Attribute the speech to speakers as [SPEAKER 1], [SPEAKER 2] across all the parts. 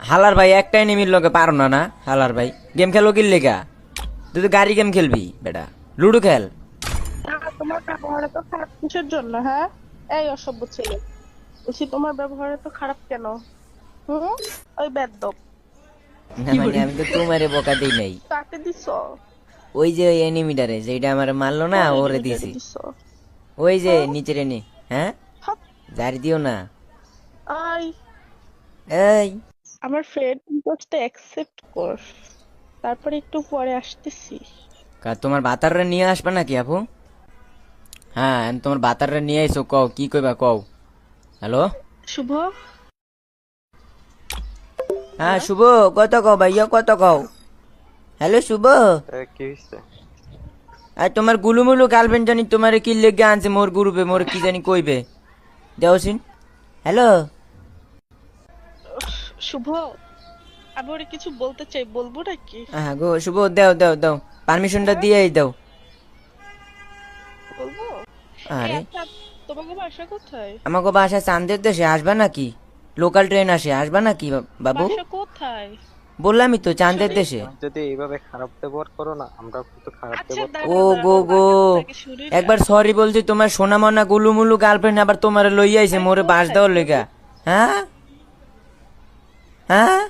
[SPEAKER 1] হালার ভাই একটা এনিমির লগে পারো না না হালার ভাই গেম খেলো কি লেগা তুই তো গাড়ি গেম খেলবি বেটা লুডো খেল
[SPEAKER 2] তোমার ব্যবহার এত খারাপ কিসের জন্য? হ্যাঁ, এই অসভ্য ছেলে, বলছি তোমার ব্যবহার এত খারাপ কেন? হুম, ওই বেদ্যপ
[SPEAKER 1] না মানে আমি তো তোমারে বকা দিই নাই
[SPEAKER 2] কাকে দিছো?
[SPEAKER 1] ওই যে ওই এনিমিটারে যেটা আমার মারলো না
[SPEAKER 2] কোন
[SPEAKER 1] ওরে
[SPEAKER 2] এনিমিটারে
[SPEAKER 1] দিছি
[SPEAKER 2] দিছো?
[SPEAKER 1] ওই যে
[SPEAKER 2] হ্যাঁ?
[SPEAKER 1] নিচের এনে হ্যাঁ
[SPEAKER 2] হাত,
[SPEAKER 1] জারি দিও না
[SPEAKER 2] আই,
[SPEAKER 1] এই
[SPEAKER 2] আমার ফ্রেন্ড রিকোয়েস্টটা অ্যাকসেপ্ট কর, তারপরে একটু পরে আসতেছি।
[SPEAKER 1] তোমার বাতাররে নিয়ে আসবা নাকি আপু হ্যাঁ আমি তোমার বাতাররে নিয়ে আইসো কও কি কইবা কও হ্যালো
[SPEAKER 2] শুভ,
[SPEAKER 1] হ্যাঁ শুভ কত কও ভাইয়া কত কও হ্যালো শুভ
[SPEAKER 3] কি হইছে?
[SPEAKER 1] আর তোমার গুলুমুলু গার্লফ্রেন্ড জানি তোমার কি লেগে আনছে মোর গ্রুপে মোর কি জানি কইবে দেওসিন হ্যালো
[SPEAKER 2] শুভ, আমি ওরে কিছু বলতে চাই, বলবো নাকি?
[SPEAKER 1] হ্যাঁ গো শুভ দাও দাও দাও পারমিশনটা দিয়েই দাও
[SPEAKER 2] বলবো? এই
[SPEAKER 1] আরে
[SPEAKER 2] আচ্ছা, তোমাকে বাসা কোথায়?
[SPEAKER 1] আমাকে বাসা চান্দের দেশে আসবা নাকি লোকাল ট্রেন আসে আসবা নাকি বাবু
[SPEAKER 2] বাসা কোথায়?
[SPEAKER 1] বললামই তো চান্দের
[SPEAKER 2] শুনি।
[SPEAKER 1] দেশে
[SPEAKER 3] তুমি যদি এইভাবে খারাপ ব্যবহার করো না, আমরা কিন্তু খারাপ
[SPEAKER 2] আচ্ছা
[SPEAKER 3] ব্যবহার
[SPEAKER 1] ও
[SPEAKER 2] দাঁড়াও
[SPEAKER 1] গো
[SPEAKER 2] দাঁড়াও,
[SPEAKER 1] গো
[SPEAKER 2] আগে আপনাকে শুনি না।
[SPEAKER 1] একবার সরি বলছি তোমার সোনা মনা গুলুমুলু গার্লফ্রেন্ড আবার তোমার লই আইছে
[SPEAKER 2] আরে
[SPEAKER 1] মোরে বাস
[SPEAKER 2] কোথায়
[SPEAKER 1] দেওয়ার
[SPEAKER 2] গো?
[SPEAKER 1] লেগা হ্যাঁ হ্যাঁ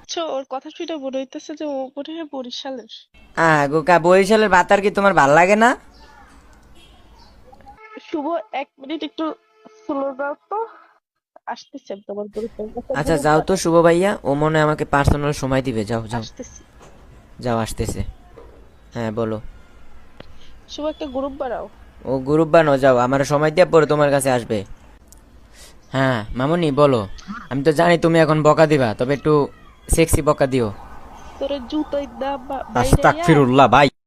[SPEAKER 2] আচ্ছা, ওর কথা শুনে মনে হইতেছে যে ও মনে হয় বরিশালের।
[SPEAKER 1] গো কা বরিশালের বাতার কি তোমার ভাল লাগে না
[SPEAKER 2] শুভ, 1 মিনিট একটু স্লো দাও তো, আসতেছি আমি তোমার বরিশাল
[SPEAKER 1] আচ্ছা যাও তো শুভ ভাইয়া ও মনে হয় আমাকে পার্সোনাল সময় দিবে যাও যাও
[SPEAKER 2] আসতেছি।
[SPEAKER 1] যাও আসতেছে হ্যাঁ বলো
[SPEAKER 2] শুভ, একটা গ্রুপ বানাও।
[SPEAKER 1] ও গ্রুপ বানো যাও আমার সময় দিয়ে পরে তোমার কাছে আসবে হ্যাঁ মামুনি বলো আমি তো জানি তুমি এখন বকা দিবা তবে একটু সেক্সি বকা দিও
[SPEAKER 2] তোর জুতোই দা বাইরে
[SPEAKER 1] আস্তাগফিরুল্লাহ ভাই